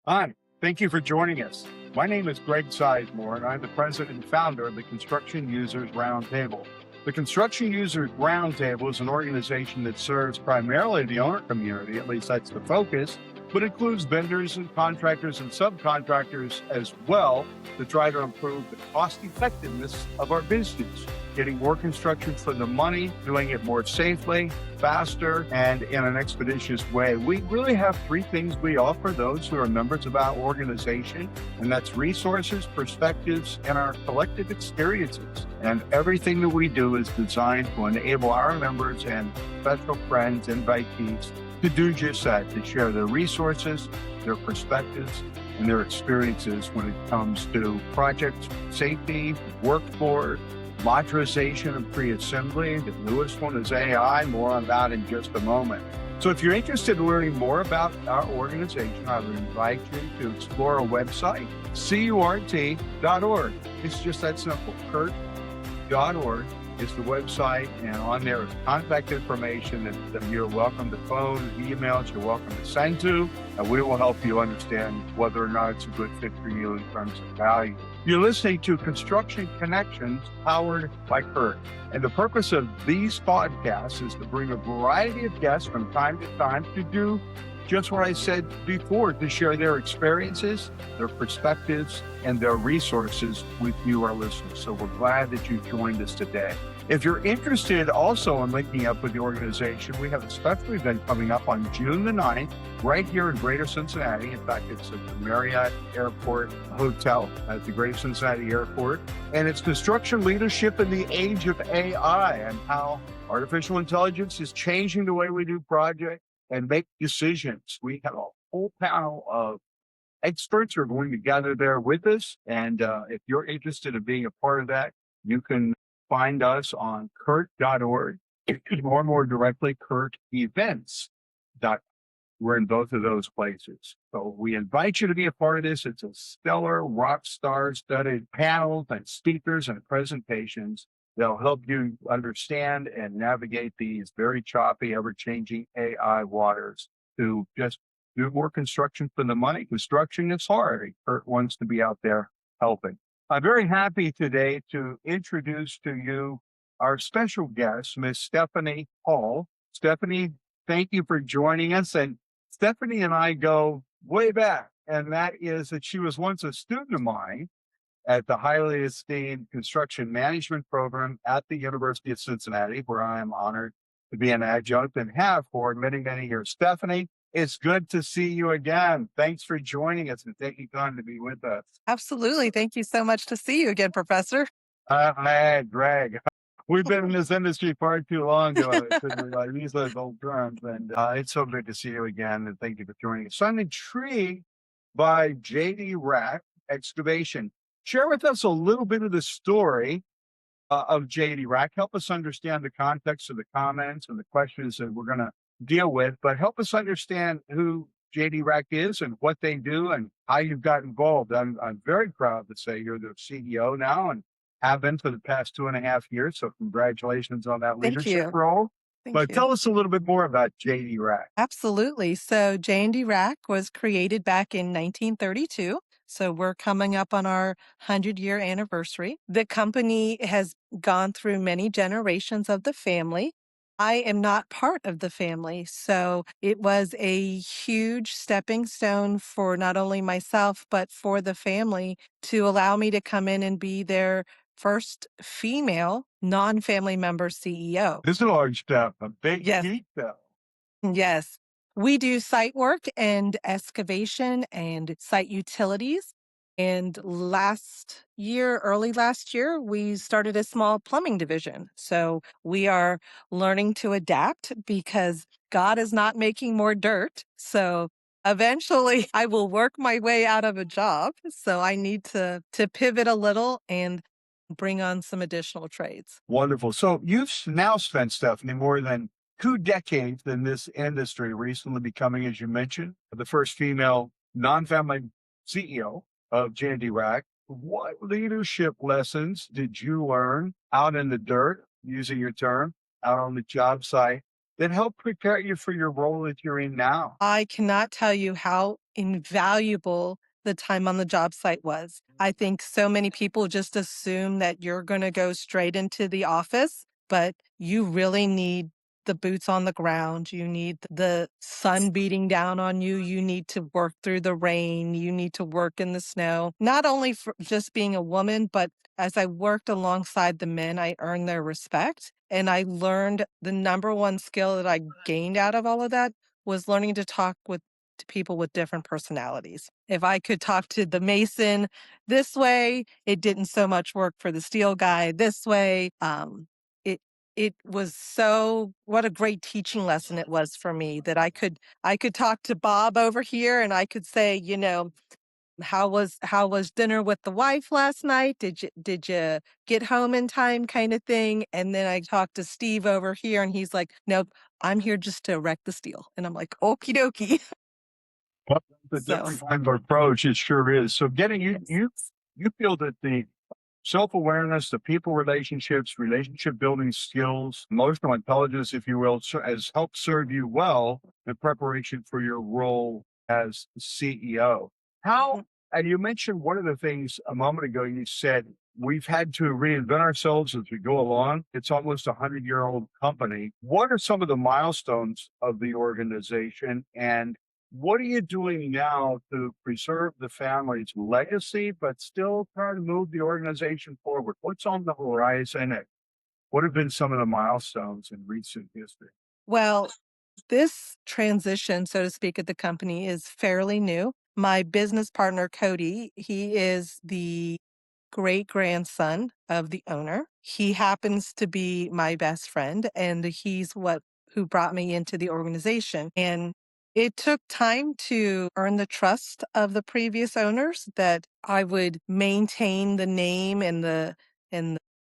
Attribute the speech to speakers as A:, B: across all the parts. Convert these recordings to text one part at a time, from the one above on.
A: Hi, thank you for joining us. My name is Greg Sizemore, and I'm the president and founder of the Construction Users Roundtable. The Construction Users Roundtable is an organization that serves primarily the owner community, at least that's the focus, but includes vendors and contractors and subcontractors as well to try to improve the cost effectiveness of our business, getting more construction for the money, doing it more safely, faster, and in an expeditious way. We really have three things we offer those who are members of our organization, and that's resources, perspectives, and our collective experiences. And everything that we do is designed to enable our members and special friends, invitees, to do just that, to share their resources, their perspectives, and their experiences when it comes to project safety, workforce, modernization and pre-assembly. The newest one is AI, more on that in just a moment. So if you're interested in learning more about our organization, I would invite you to explore our website, CURT.org. It's just that simple, CURT.org is the website, and on there is contact information that you're welcome to phone, emails you're welcome to send to, and we will help you understand whether or not it's a good fit for you in terms of value. You're listening to Construction Connections, powered by CURT. And the purpose of these podcasts is to bring a variety of guests from time to time to do just what I said before, to share their experiences, their perspectives, and their resources with you, our listeners. So we're glad that you joined us today. If you're interested also in linking up with the organization, we have a special event coming up on June the 9th, right here in Greater Cincinnati. In fact, it's at the Marriott Airport Hotel at the Greater Cincinnati Airport. And it's Construction Leadership in the Age of AI, and how artificial intelligence is changing the way we do projects and make decisions. We have a whole panel of experts who are going to gather there with us. And if you're interested in being a part of that, you can find us on CURT.org or more directly, CURTEvents.com. We're in both of those places. So we invite you to be a part of this. It's a stellar rock star studded panel and speakers and presentations. They'll help you understand and navigate these very choppy, ever-changing AI waters to just do more construction for the money. Construction is hard. CURT wants to be out there helping. I'm very happy today to introduce to you our special guest, Miss Stephanie Hall. Stephanie, thank you for joining us. And Stephanie and I go way back, and that is that she was once a student of mine at the highly esteemed construction management program at the University of Cincinnati, where I am honored to be an adjunct and have for many, many years. Stephanie, it's good to see you again. Thanks for joining us and taking time to be with us.
B: Absolutely. Thank you so much to see you again, Professor.
A: Greg, we've been in this industry far too long to use those old terms, and it's so good to see you again, and thank you for joining us. So I'm intrigued by JD Rack Excavation. Share with us a little bit of the story of JD Rack. Help us understand the context of the comments and the questions that we're going to deal with, but help us understand who JD Rack is and what they do and how you've got involved. I'm very proud to say you're the CEO now and have been for the past 2.5 years. So congratulations on that
B: Thank
A: leadership
B: you.
A: role.
B: Thank
A: But
B: you.
A: tell us a little bit more about JD Rack.
B: Absolutely. So JD Rack was created back in 1932. So we're coming up on our 100-year anniversary. The company has gone through many generations of the family. I am not part of the family. So it was a huge stepping stone for not only myself, but for the family to allow me to come in and be their first female non-family member CEO.
A: This is a large step, a big
B: Yes.
A: feat, though.
B: Yes. We do site work and excavation and site utilities. And early last year, we started a small plumbing division. So we are learning to adapt because God is not making more dirt. So eventually I will work my way out of a job. So I need to pivot a little and bring on some additional trades.
A: Wonderful. So you've now spent, Stephanie, more than 2 decades in this industry, recently becoming, as you mentioned, the first female non-family CEO of JD Rack. What leadership lessons did you learn out in the dirt, using your term, out on the job site, that helped prepare you for your role that you're in now?
B: I cannot tell you how invaluable the time on the job site was. I think so many people just assume that you're going to go straight into the office, but you really need the boots on the ground. You need the sun beating down on you. You need to work through the rain. You need to work in the snow, not only for just being a woman, but as I worked alongside the men, I earned their respect. And I learned the number one skill that I gained out of all of that was learning to talk to people with different personalities. If I could talk to the mason this way, it didn't so much work for the steel guy this way. It it was so what a great teaching lesson it was for me that I could talk to Bob over here and I could say, how was dinner with the wife last night? Did you get home in time kind of thing? And then I talked to Steve over here and he's like, nope, I'm here just to erect the steel. And I'm like, okie dokie.
A: Well, the
B: So
A: different kind of approach, it sure is. So getting you feel that the self-awareness, the people relationships, relationship building skills, emotional intelligence, if you will, has helped serve you well in preparation for your role as CEO. How,
B: mhm.
A: and you mentioned one of the things a moment ago, you said we've had to reinvent ourselves as we go along. It's almost a 100-year-old company. What are some of the milestones of the organization, and what are you doing now to preserve the family's legacy, but still try to move the organization forward? What's on the horizon? And what have been some of the milestones in recent history?
B: Well, this transition, so to speak, at the company is fairly new. My business partner, Cody, he is the great grandson of the owner. He happens to be my best friend, and he's what who brought me into the organization. And it took time to earn the trust of the previous owners that I would maintain the name and the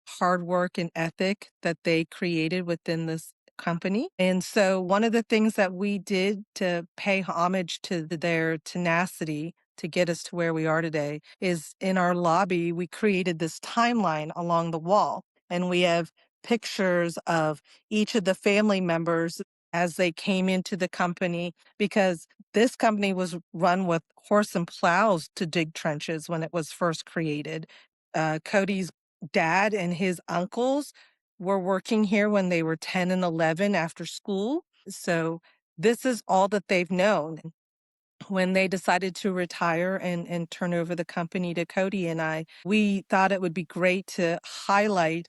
B: hard work and ethic that they created within this company. And so one of the things that we did to pay homage to their tenacity to get us to where we are today is in our lobby, we created this timeline along the wall. And we have pictures of each of the family members as they came into the company, because this company was run with horse and plows to dig trenches when it was first created. Cody's dad and his uncles were working here when they were 10 and 11 after school. So this is all that they've known. When they decided to retire and turn over the company to Cody and I, we thought it would be great to highlight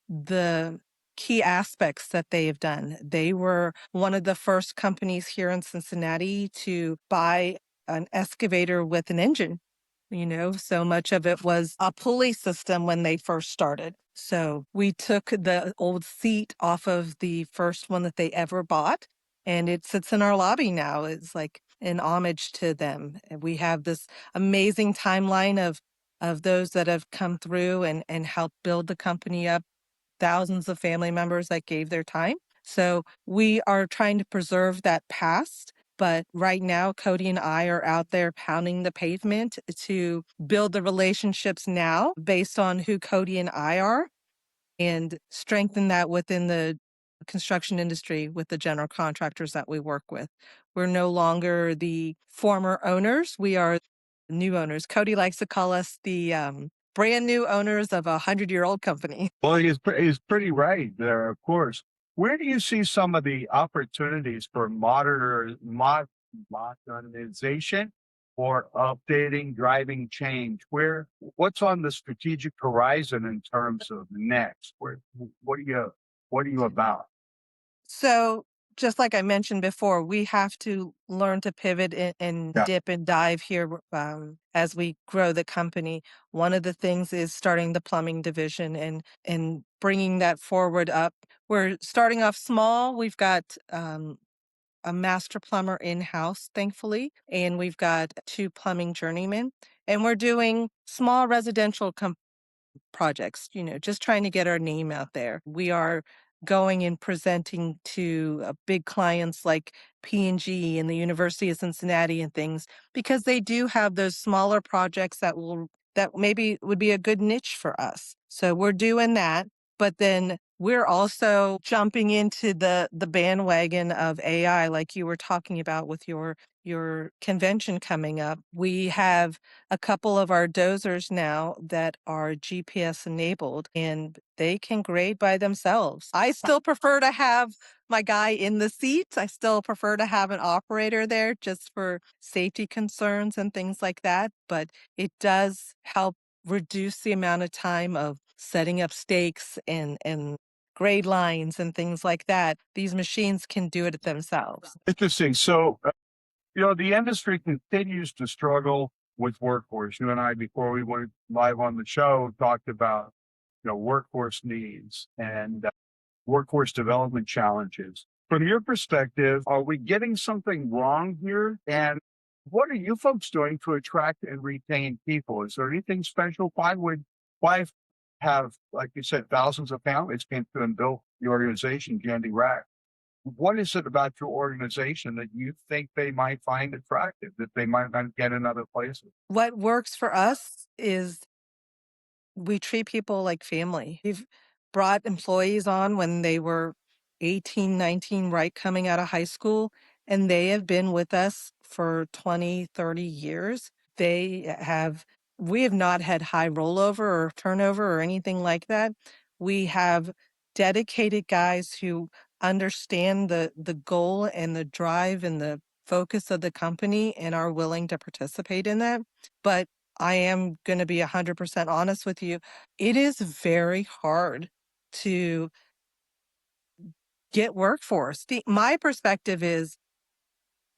B: the key aspects that they have done. They were one of the first companies here in Cincinnati to buy an excavator with an engine. So much of it was a pulley system when they first started. So we took the old seat off of the first one that they ever bought, and it sits in our lobby now. It's like an homage to them. And we have this amazing timeline of those that have come through and helped build the company up, thousands of family members that gave their time. So we are trying to preserve that past. But right now, Cody and I are out there pounding the pavement to build the relationships now based on who Cody and I are and strengthen that within the construction industry with the general contractors that we work with. We're no longer the former owners. We are new owners. Cody likes to call us the brand new owners of 100-year-old company.
A: Well, he's pretty right there, of course. Where do you see some of the opportunities for modernization or updating, driving change? What's on the strategic horizon in terms of next? What are you about?
B: So, just like I mentioned before, we have to learn to pivot and
A: Yeah.
B: dip and dive here as we grow the company. One of the things is starting the plumbing division and bringing that forward up. We're starting off small. We've got a master plumber in house, thankfully, and we've got two plumbing journeymen, and we're doing small residential projects, just trying to get our name out there. We are going and presenting to big clients like P&G and the University of Cincinnati and things, because they do have those smaller projects that maybe would be a good niche for us. So we're doing that. But then we're also jumping into the bandwagon of AI, like you were talking about with your convention coming up. We have a couple of our dozers now that are GPS enabled and they can grade by themselves. I still prefer to have my guy in the seat. I still prefer to have an operator there just for safety concerns and things like that. But it does help reduce the amount of time of setting up stakes and grade lines and things like that. These machines can do it themselves.
A: Interesting. So, the industry continues to struggle with workforce. You and I, before we went live on the show, talked about, workforce needs and workforce development challenges. From your perspective, are we getting something wrong here? And what are you folks doing to attract and retain people? Is there anything special? Why have, like you said, thousands of families came through and built the organization, JD Rack? What is it about your organization that you think they might find attractive that they might not get in other places?
B: What works for us is we treat people like family. We've brought employees on when they were 18, 19, right coming out of high school, and they have been with us for 20, 30 years. We have not had high rollover or turnover or anything like that. We have dedicated guys who understand the goal and the drive and the focus of the company and are willing to participate in that. But I am going to be 100% honest with you. It is very hard to get workforce. My perspective is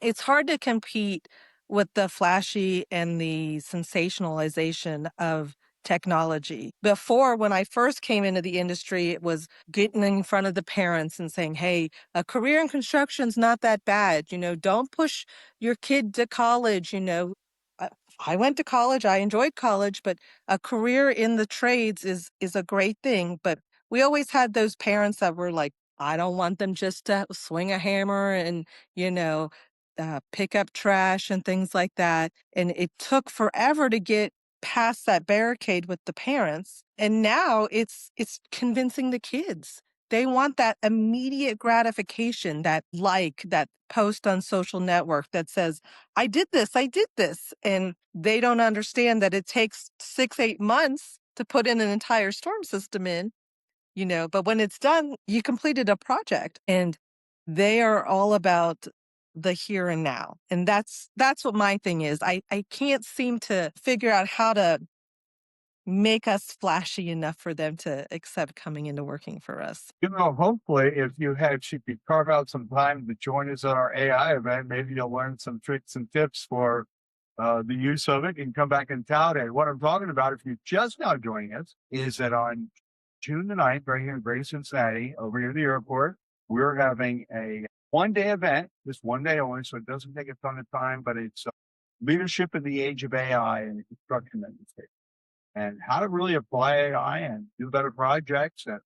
B: it's hard to compete with the flashy and the sensationalization of technology. Before, when I first came into the industry, it was getting in front of the parents and saying, hey, a career in construction's not that bad. Don't push your kid to college. I I went to college, I enjoyed college, but a career in the trades is a great thing. But we always had those parents that were like, I don't want them just to swing a hammer and, you know, pick up trash and things like that. And it took forever to get past that barricade with the parents. And now it's convincing the kids. They want that immediate gratification, that post on social network that says, I did this, I did this. And they don't understand that it takes 6, 8 months to put in an entire storm system in. But when it's done, you completed a project and they are all about the here and now. And that's what my thing is. I can't seem to figure out how to make us flashy enough for them to accept coming into working for us.
A: Hopefully, if you could carve out some time to join us at our AI event, maybe you'll learn some tricks and tips for the use of it and come back and tout it. What I'm talking about, if you're just now joining us, is that on June the 9th, right here in Greater Cincinnati, over near the airport, we're having a one-day event, just one day only, so it doesn't take a ton of time, but it's leadership in the age of AI in the construction industry and how to really apply AI and do better projects and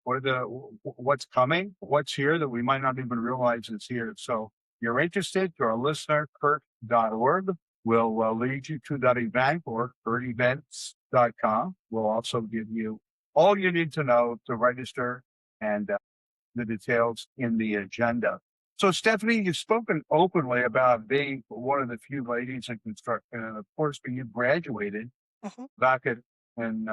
A: what's coming, what's here that we might not even realize is here. So if you're interested, to our listener, Kirk.org will lead you to that event or KurtEvents.com. We'll also give you all you need to know to register and the details in the agenda. So, Stephanie, you've spoken openly about being one of the few ladies in construction, and of course, when you graduated back in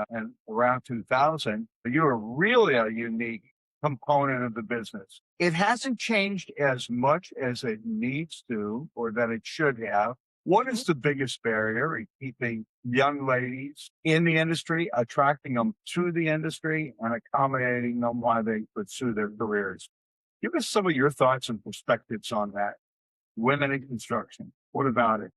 A: around 2000, you were really a unique component of the business. It hasn't changed as much as it needs to, or that it should have. What is the biggest barrier in keeping young ladies in the industry, attracting them to the industry, and accommodating them while they pursue their careers? Give us some of your thoughts and perspectives on that. Women in construction. What about it?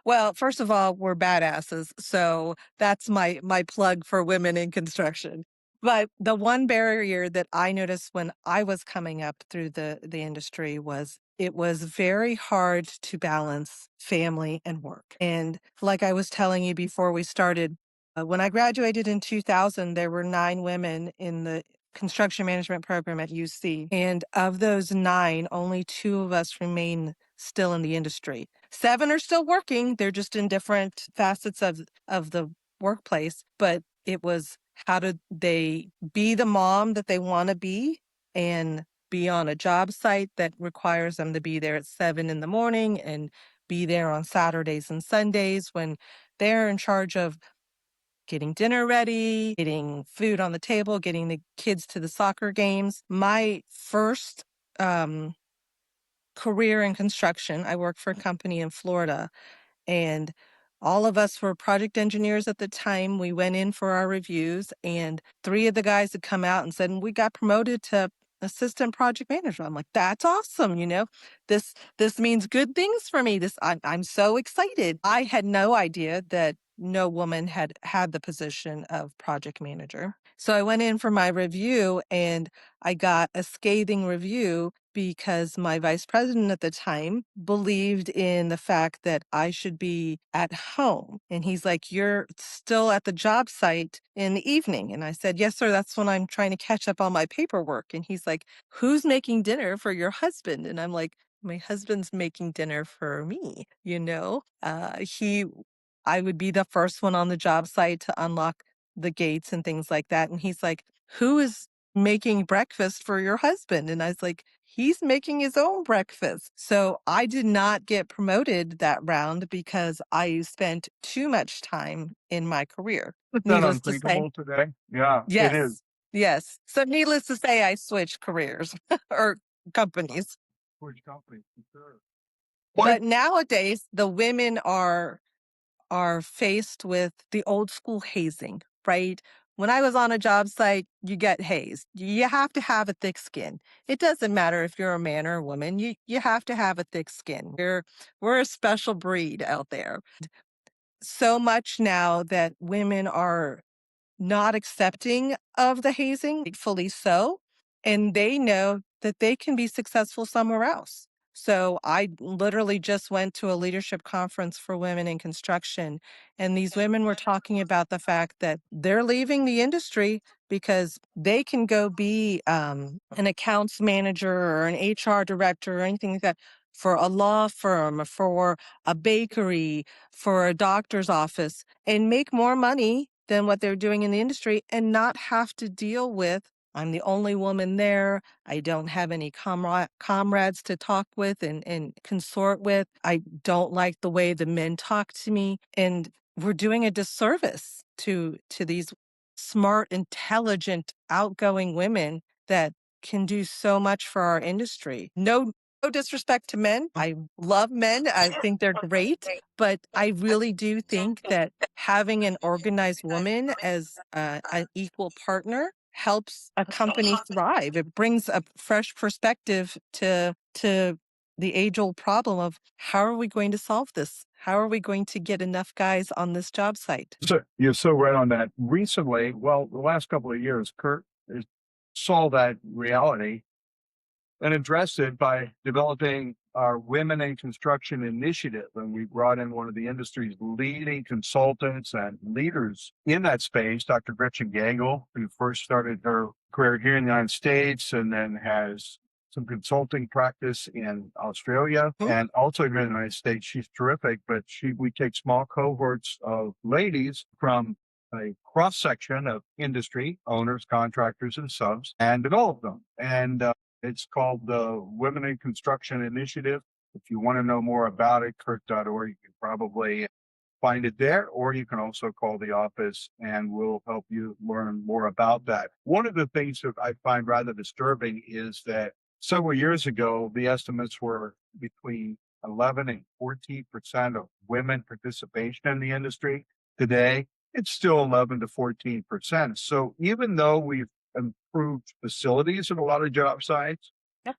B: Well, first of all, we're badasses. So that's my plug for women in construction. But the one barrier that I noticed when I was coming up through the industry was it was very hard to balance family and work. And like I was telling you before we started, when I graduated in 2000, there were 9 women in the construction management program at UC. And of those 9, only 2 of us remain still in the industry. 7 are still working. They're just in different facets of the workplace. But it was how do they be the mom that they want to be and be on a job site that requires them to be there at 7 in the morning and be there on Saturdays and Sundays when they're in charge of getting dinner ready, getting food on the table, getting the kids to the soccer games. My first um, career in construction, I worked for a company in Florida, and all of us were project engineers at the time. We went in for our reviews, and three of the guys had come out and said, we got promoted to assistant project manager. I'm like, that's awesome. This means good things for me. I'm so excited. I had no idea that no woman had had the position of project manager. So I went in for my review and I got a scathing review because my vice president at the time believed in the fact that I should be at home. And he's like, you're still at the job site in the evening. And I said, yes, sir. That's when I'm trying to catch up on my paperwork. And he's like, who's making dinner for your husband? And I'm like, my husband's making dinner for me, I would be the first one on the job site to unlock the gates and things like that. And he's like, who is making breakfast for your husband? And I was like, he's making his own breakfast. So I did not get promoted that round because I spent too much time in my career.
A: Isn't that
B: Needless to say,
A: unthinkable today? Yeah, it is.
B: yes, yes. So needless to say, I switched careers or companies.
A: Which company? For sure.
B: But nowadays, the women are faced with the old school hazing, right? When I was on a job site, you get hazed. You have to have a thick skin. It doesn't matter if you're a man or a woman. You have to have a thick skin. We're a special breed out there. So much now that women are not accepting of the hazing, rightfully so, and they know that they can be successful somewhere else. So I literally just went to a leadership conference for women in construction, and these women were talking about the fact that they're leaving the industry because they can go be an accounts manager or an HR director or anything like that for a law firm, for a bakery, for a doctor's office, and make more money than what they're doing in the industry and not have to deal with, I'm the only woman there. I don't have any comrades to talk with and consort with. I don't like the way the men talk to me. And we're doing a disservice to these smart, intelligent, outgoing women that can do so much for our industry. No disrespect to men. I love men. I think they're great. But I really do think that having an organized woman as an equal partner helps a company thrive. It brings a fresh perspective to the age-old problem of how are we going to solve this? How are we going to get enough guys on this job site?
A: So you're so right on that. Recently, well, the last couple of years, Kurt saw that reality and addressed it by developing our Women in Construction initiative. And we brought in one of the industry's leading consultants and leaders in that space, Dr. Gretchen Gagel, who first started her career here in the United States and then has some consulting practice in Australia and also here in the United States. She's terrific, but we take small cohorts of ladies from a cross section of industry owners, contractors, and subs and develop them. And it's called the Women in Construction Initiative. If you want to know more about it, Kurt.org, you can probably find it there, or you can also call the office and we'll help you learn more about that. One of the things that I find rather disturbing is that several years ago, the estimates were between 11 and 14% of women participation in the industry. Today, it's still 11 to 14%. So even though we've improved facilities at a lot of job sites,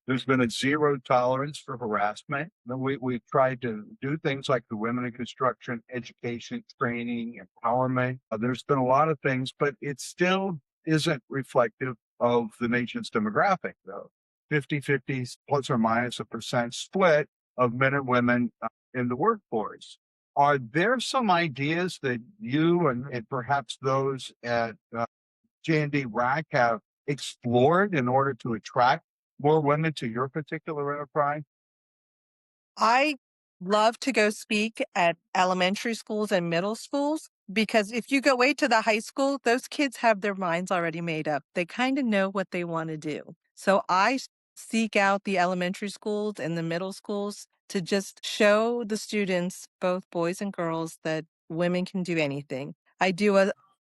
A: there's been a zero tolerance for harassment. We've tried to do things like the Women in Construction education, training, empowerment. There's been a lot of things, but it still isn't reflective of the nation's demographic, though. 50-50 plus or minus a percent split of men and women in the workforce. Are there some ideas that you and perhaps those at JD Rack have explored in order to attract more women to your particular enterprise?
B: I love to go speak at elementary schools and middle schools Because if you go wait to the high school, those kids have their minds already made up. They kind of know what they want to do. So seek out the elementary schools and the middle schools to just show the students, both boys and girls, that women can do anything. I do a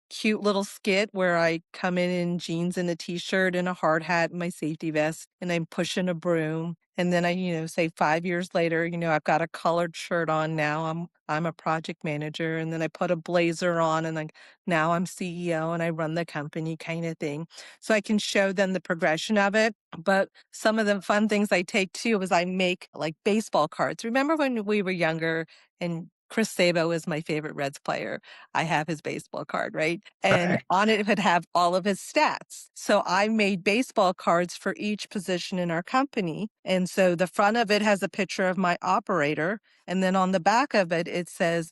B: cute little skit where I come in jeans and a t-shirt and a hard hat and my safety vest, and I'm pushing a broom. And then I say 5 years later, I've got a colored shirt on now. I'm a project manager, and then I put a blazer on, and now I'm CEO and I run the company, kind of thing. So I can show them the progression of it. But some of the fun things I take too is I make like baseball cards. Remember when we were younger and Chris Sabo is my favorite Reds player. I have his baseball card, right? And on it would have all of his stats. So I made baseball cards for each position in our company. And so the front of it has a picture of my operator. And then on the back of it, it says,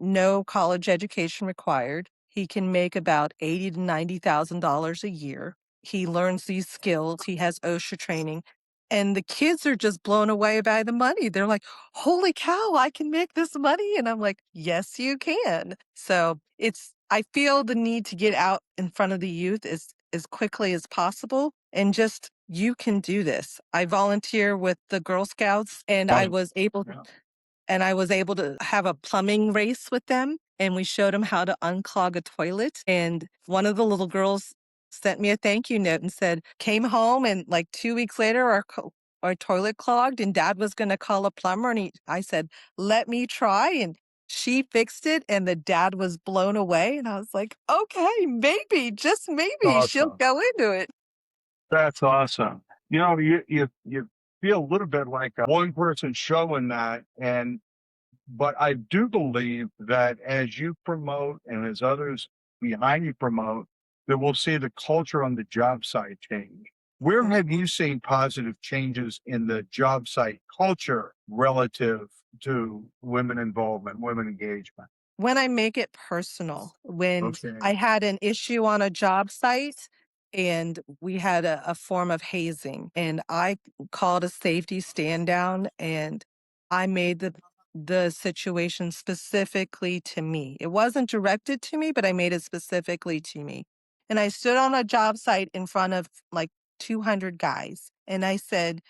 B: no college education required. He can make about $80,000 to $90,000 a year. He learns these skills. He has OSHA training. And the kids are just blown away by the money. They're like, holy cow, I can make this money. And I'm like, yes, you can. So I feel the need to get out in front of the youth as quickly as possible, and just, you can do this. I volunteer with the Girl Scouts, and I was able to have a plumbing race with them. And we showed them how to unclog a toilet. And one of the little girls sent me a thank you note and said, came home and like 2 weeks later, our toilet clogged and Dad was going to call a plumber. And I said, let me try. And she fixed it, and the dad was blown away. And I was like, okay, maybe, just maybe she'll
A: Awesome.
B: go into it.
A: That's awesome. You feel a little bit like one person showing that, but I do believe that as you promote and as others behind you promote, that we'll see the culture on the job site change. Where have you seen positive changes in the job site culture relative to women involvement, women engagement?
B: When I make it personal, when
A: Okay.
B: I had an issue on a job site and we had a form of hazing, and I called a safety stand down, and I made the situation specifically to me. It wasn't directed to me, but I made it specifically to me. And I stood on a job site in front of like 200 guys, and I said,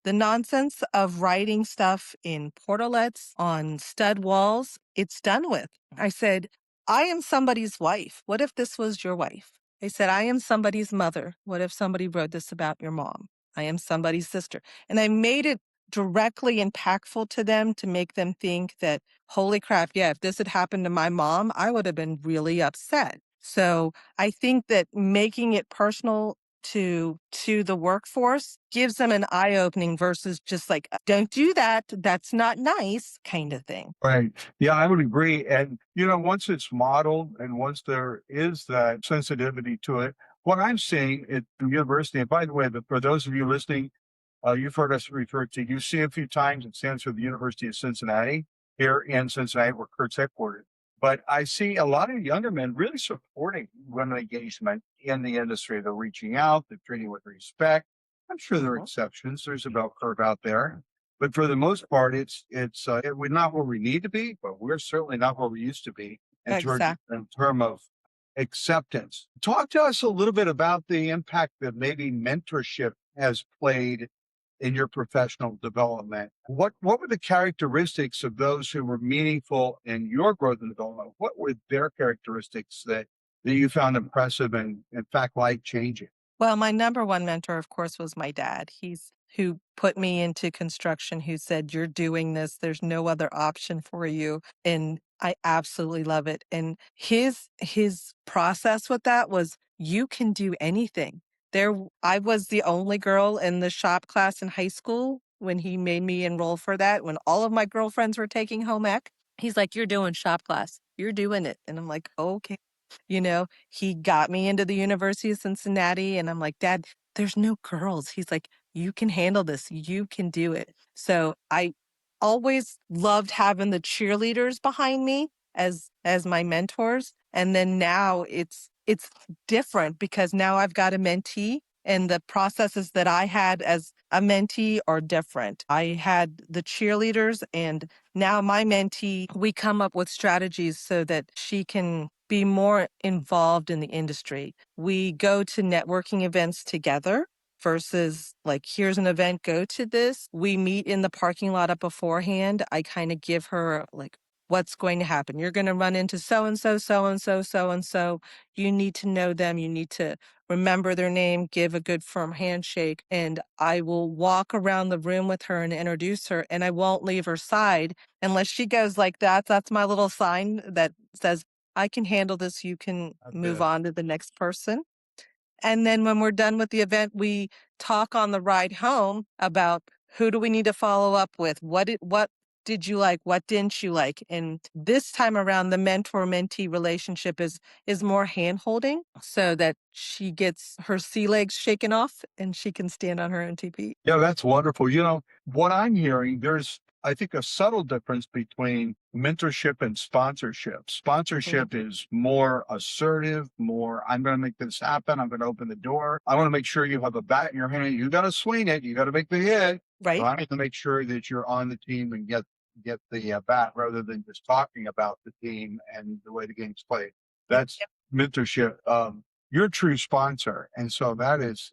B: the nonsense of writing stuff in portalets on stud walls, it's done with. I said, I am somebody's wife. What if this was your wife? I said, I am somebody's mother. What if somebody wrote this about your mom? I am somebody's sister. And I made it directly impactful to them to make them think that, holy crap, yeah, if this had happened to my mom, I would have been really upset. So I think that making it personal to the workforce gives them an eye-opening versus just like, don't do that, that's not nice, kind of thing.
A: Right. Yeah, I would agree. And, once it's modeled and once there is that sensitivity to it, what I'm seeing at the university, and by the way, for those of you listening, you've heard us refer to UC a few times. It stands for the University of Cincinnati, here in Cincinnati, where Kurt's headquartered. But I see a lot of younger men really supporting women engagement in the industry. They're reaching out, they're treating with respect. I'm sure there are exceptions. There's a bell curve out there. But for the most part, we're not where we need to be, but we're certainly not where we used to be
B: Exactly.
A: in terms of acceptance. Talk to us a little bit about the impact that maybe mentorship has played in your professional development. What were the characteristics of those who were meaningful in your growth and development? What were their characteristics that you found impressive and, in fact, life changing?
B: Well, my number one mentor, of course, was my dad. He's who put me into construction, who said, you're doing this. There's no other option for you. And I absolutely love it. And his process with that was, you can do anything. I was the only girl in the shop class in high school when he made me enroll for that. When all of my girlfriends were taking home ec, he's like, you're doing shop class. You're doing it. And I'm like, okay. He got me into the University of Cincinnati, and I'm like, Dad, there's no girls. He's like, you can handle this. You can do it. So I always loved having the cheerleaders behind me as my mentors. And then now it's different because now I've got a mentee, and the processes that I had as a mentee are different. I had the cheerleaders, and now my mentee, we come up with strategies so that she can be more involved in the industry. We go to networking events together versus like, here's an event, go to this. We meet in the parking lot up beforehand. I kind of give her like, what's going to happen. You're going to run into so and so, so and so, so and so. You need to know them. You need to remember their name, give a good firm handshake, and I will walk around the room with her and introduce her, and I won't leave her side unless she goes like that. That's my little sign that says, I can handle this. You can
A: That's
B: move
A: it.
B: on to the next person. And then when we're done with the event, we talk on the ride home about who do we need to follow up with? What did you like? What didn't you like? And this time around, the mentor-mentee relationship is more hand-holding so that she gets her sea legs shaken off and she can stand on her own 2 feet.
A: Yeah, that's wonderful. You know, what I'm hearing, there's, I think, a subtle difference between mentorship and sponsorship. Sponsorship is more assertive, more, I'm going to make this happen. I'm going to open the door. I want to make sure you have a bat in your hand. You got to swing it. You got to make the hit.
B: Right?
A: I need to make sure that you're on the team and get the bat rather than just talking about the team and the way the game's played. That's mentorship. You're a true sponsor. And so that is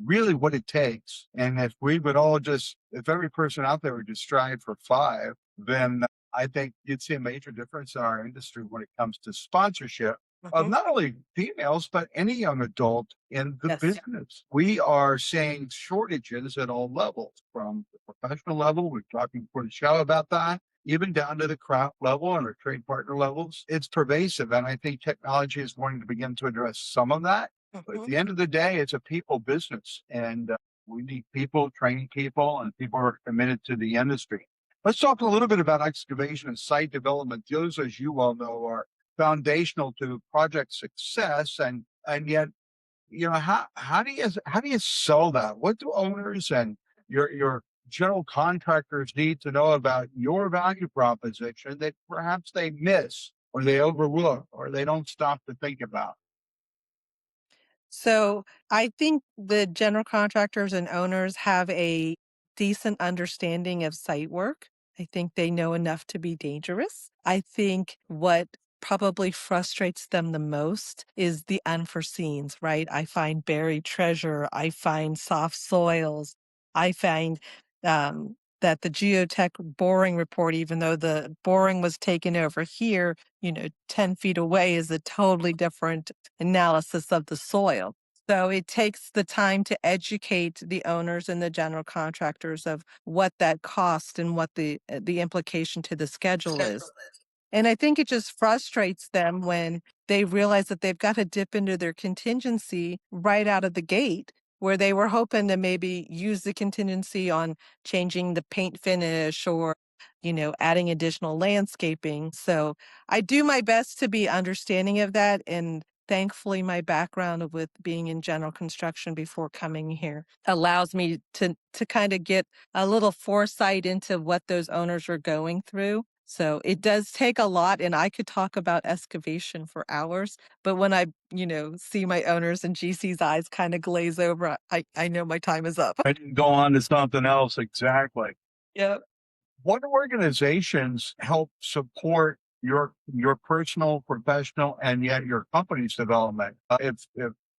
A: really what it takes. And if we would all just, if every person out there would just strive for five, then I think you'd see a major difference in our industry when it comes to sponsorship of
B: Mhm.
A: not only females, but any young adult in the
B: Yes.
A: business. We are seeing shortages at all levels, from the professional level. We're talking before the show about that, even down to the craft level and our trade partner levels. It's pervasive. And I think technology is going to begin to address some of that. But at
B: Mhm.
A: the end of the day, it's a people business, and we need people, training people, and people who are committed to the industry. Let's talk a little bit about excavation and site development. Those, as you well know, are foundational to project success, and yet, you know, how do you sell that? What do owners and your general contractors need to know about your value proposition that perhaps they miss or they overlook or they don't stop to think about?
B: So I think the general contractors and owners have a decent understanding of site work. I think they know enough to be dangerous. I think what probably frustrates them the most is the unforeseens, right? I find buried treasure. I find soft soils. I find that the geotech boring report, even though the boring was taken over here, 10 feet away, is a totally different analysis of the soil. So it takes the time to educate the owners and the general contractors of what that cost and what the implication to the schedule is. And I think it just frustrates them when they realize that they've got to dip into their contingency right out of the gate, where they were hoping to maybe use the contingency on changing the paint finish or, adding additional landscaping. So I do my best to be understanding of that. And thankfully, my background with being in general construction before coming here allows me to kind of get a little foresight into what those owners are going through. So it does take a lot, and I could talk about excavation for hours, but when I, see my owners and GC's eyes kind of glaze over, I know my time is up.
A: I can go on to something else. Exactly.
B: Yep.
A: What organizations help support your personal, professional, and yet your company's development? If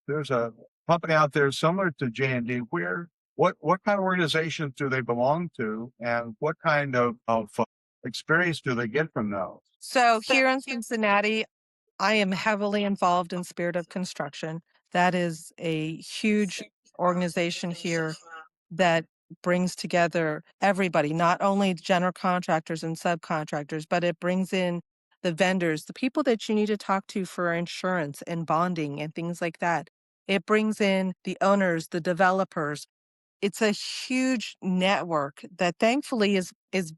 A: there's a company out there similar to J&D, what kind of organizations do they belong to, and what kind of experience do they get from those?
B: So here in Cincinnati, I am heavily involved in Spirit of Construction. That is a huge organization here that brings together everybody, not only general contractors and subcontractors, but it brings in the vendors, the people that you need to talk to for insurance and bonding and things like that. It brings in the owners, the developers. It's a huge network that thankfully is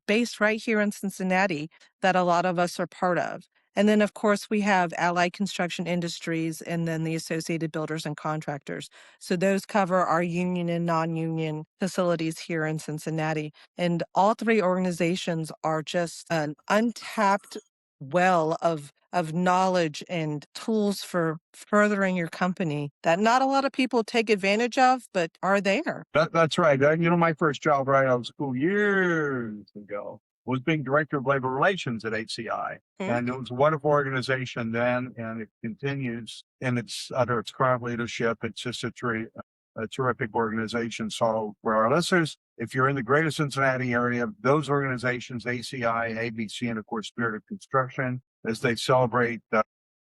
B: based right here in Cincinnati that a lot of us are part of. And then, of course, we have Allied Construction Industries and then the Associated Builders and Contractors. So those cover our union and non-union facilities here in Cincinnati. And all three organizations are just an untapped well of knowledge and tools for furthering your company that not a lot of people take advantage of, but are there.
A: That's right. My first job right out of school years ago was being director of labor relations at HCI.
B: Hmm?
A: And it was a wonderful organization then, and it continues in its under its current leadership. It's just a terrific organization. So for our listeners, if you're in the greater Cincinnati area, those organizations, ACI, ABC, and of course Spirit of Construction, as they celebrate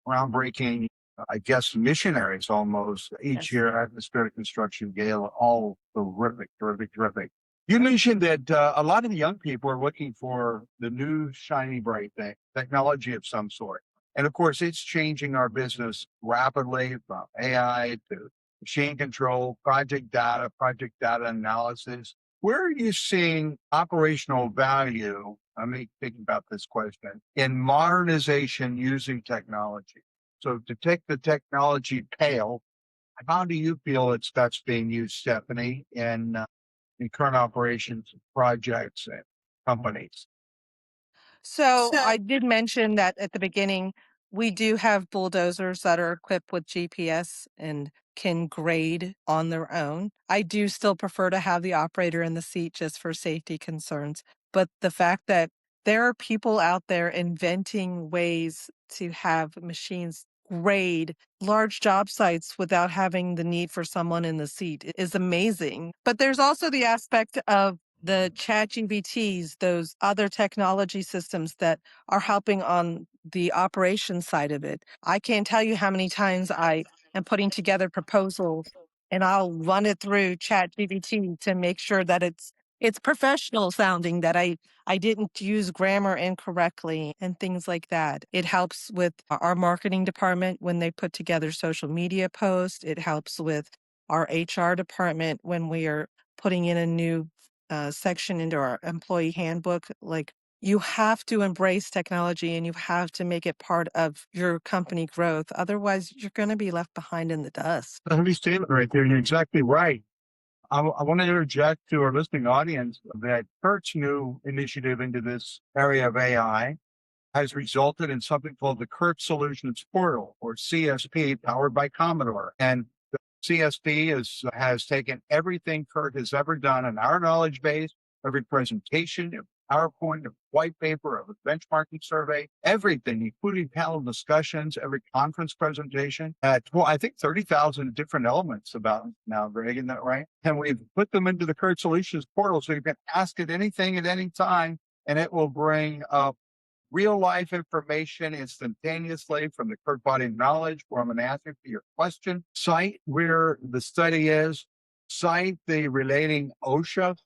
A: groundbreaking, I guess, missionaries almost each
B: Yes.
A: year at the Spirit of Construction Gala. All terrific, terrific, terrific. You mentioned that a lot of the young people are looking for the new shiny bright thing, technology of some sort. And of course, it's changing our business rapidly from AI to machine control, project data analysis. Where are you seeing operational value? Let me think about this question in modernization using technology. So to take the technology pale, how do you feel that's being used, Stephanie, in current operations projects and companies?
B: So I did mention that at the beginning, we do have bulldozers that are equipped with GPS and can grade on their own. I do still prefer to have the operator in the seat just for safety concerns. But the fact that there are people out there inventing ways to have machines grade large job sites without having the need for someone in the seat is amazing. But there's also the aspect of the chat GBTs, those other technology systems that are helping on the operations side of it. I can't tell you how many times I am putting together proposals and I'll run it through chat GBT to make sure that it's professional sounding, that I didn't use grammar incorrectly and things like that. It helps with our marketing department when they put together social media posts. It helps with our HR department when we are putting in a new section into our employee handbook. Like, you have to embrace technology and you have to make it part of your company growth. Otherwise, you're going to be left behind in the dust.
A: A heavy statement right there. You're exactly right. I want to interject to our listening audience that Kurt's new initiative into this area of AI has resulted in something called the Kurt Solutions Portal, or CSP, powered by Commodore. And the CSP has taken everything Kurt has ever done in our knowledge base, every presentation, every PowerPoint, every white paper, every benchmarking survey, everything, including panel discussions, every conference presentation. Well, I think 30,000 different elements about it now, Greg, isn't that right? And we've put them into the Kurt Solutions Portal so you can ask it anything at any time, and it will bring up real life information instantaneously from the Kurt body of knowledge, form an answer to your question, cite where the study is, cite the relating OSHA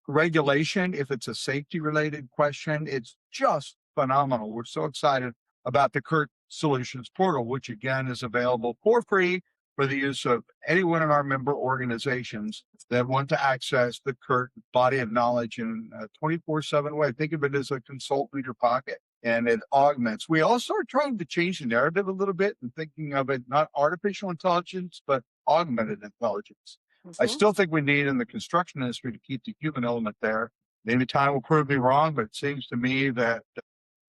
A: regulation if it's a safety related question. It's just phenomenal. We're so excited about the Kurt Solutions Portal, which again is available for free for the use of anyone in our member organizations that want to access the Kurt body of knowledge in a 24/7 way. Think of it as a consultant in your pocket, and it augments. We also are trying to change the narrative a little bit and thinking of it not artificial intelligence, but augmented intelligence. I
B: Mhm.
A: still think we need in the construction industry to keep the human element there. Maybe time will prove me wrong, but it seems to me that,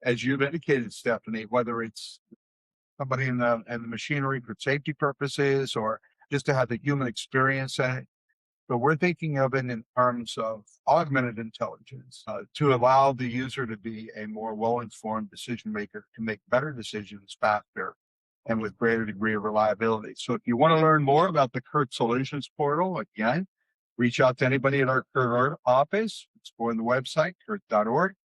A: as you've indicated, Stephanie, whether it's somebody in the machinery for safety purposes or just to have the human experience in it. But we're thinking of it in terms of augmented intelligence to allow the user to be a more well-informed decision maker to make better decisions faster and with greater degree of reliability. So if you want to learn more about the Kurt Solutions Portal, again, reach out to anybody at our Kurt office. Explore the website, kurt.org,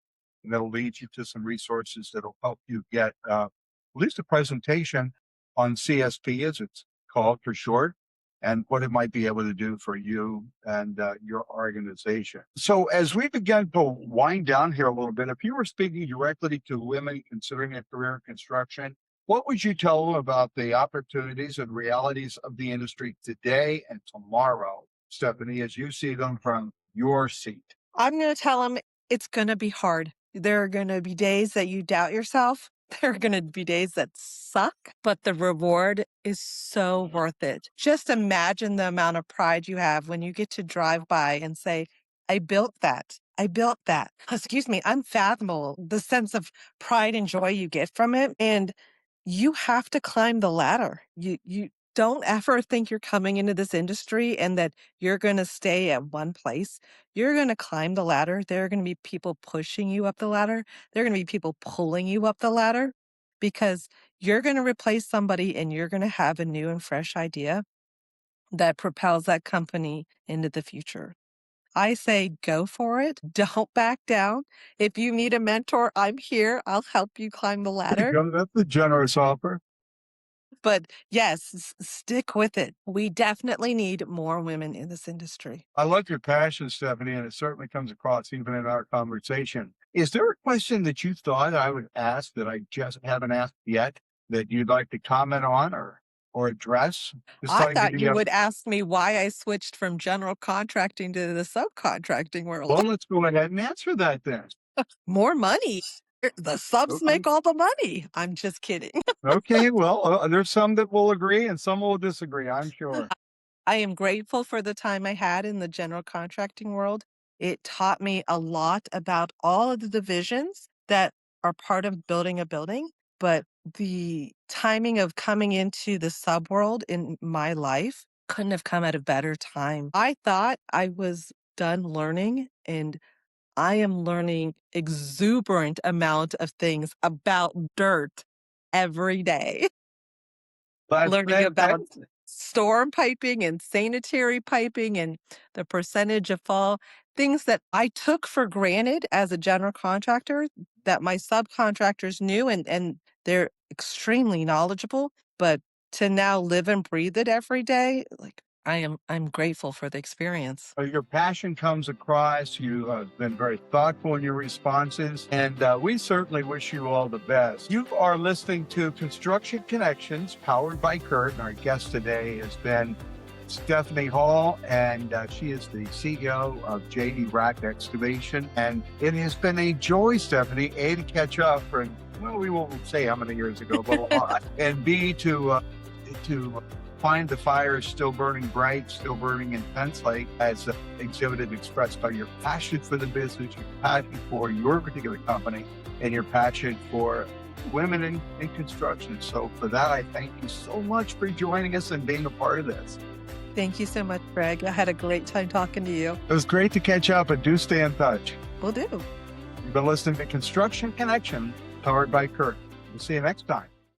A: and that'll lead you to some resources that'll help you get at least a presentation on CSP, as it's called for short, and what it might be able to do for you and your organization. So as we begin to wind down here a little bit, if you were speaking directly to women considering a career in construction, what would you tell them about the opportunities and realities of the industry today and tomorrow, Stephanie, as you see them from your seat?
B: I'm going to tell them it's going to be hard. There are going to be days that you doubt yourself. There are going to be days that suck, but the reward is so worth it. Just imagine the amount of pride you have when you get to drive by and say, I built that. I built that. Excuse me, unfathomable, the sense of pride and joy you get from it. And you have to climb the ladder. You don't ever think you're coming into this industry and that you're going to stay at one place. You're going to climb the ladder. There are going to be people pushing you up the ladder. There are going to be people pulling you up the ladder because you're going to replace somebody and you're going to have a new and fresh idea that propels that company into the future. I say go for it. Don't back down. If you need a mentor, I'm here. I'll help you climb the
A: There you
B: ladder.
A: go. That's a generous offer.
B: But yes, stick with it. We definitely need more women in this industry.
A: I love your passion, Stephanie, and it certainly comes across even in our conversation. Is there a question that you thought I would ask that I just haven't asked yet that you'd like to comment on or address? Just
B: I
A: thought I'd give
B: thought you
A: you a
B: would ask me why I switched from general contracting to the subcontracting world.
A: well, let's go ahead and answer that then.
B: More money. The subs
A: Okay.
B: make all the money. I'm just kidding.
A: Okay. Well, there's some that will agree and some will disagree, I'm sure.
B: I am grateful for the time I had in the general contracting world. It taught me a lot about all of the divisions that are part of building a building, but the timing of coming into the sub world in my life couldn't have come at a better time. I thought I was done learning, and I am learning exuberant amount of things about dirt every day.
A: That's
B: Learning about
A: fantastic.
B: storm piping and sanitary piping and the percentage of fall, things that I took for granted as a general contractor that my subcontractors knew and they're extremely knowledgeable, but to now live and breathe it every day, like I'm grateful for the experience.
A: Your passion comes across. You have been very thoughtful in your responses, and we certainly wish you all the best. You are listening to Construction Connections, powered by Kurt, and our guest today has been Stephanie Hall, and she is the CEO of JD Rack Excavation. And it has been a joy, Stephanie, A, to catch up for, well, we won't say how many years ago, but a lot, and B, to find the fire still burning bright, still burning intensely, as exhibited, expressed by your passion for the business, your passion for your particular company, and your passion for women in construction. So for that, I thank you so much for joining us and being a part of this.
B: Thank you so much, Greg. I had a great time talking to you.
A: It was great to catch up, and do stay in touch.
B: Will do.
A: You've been listening to Construction Connection, powered by Kurt. We'll see you next time.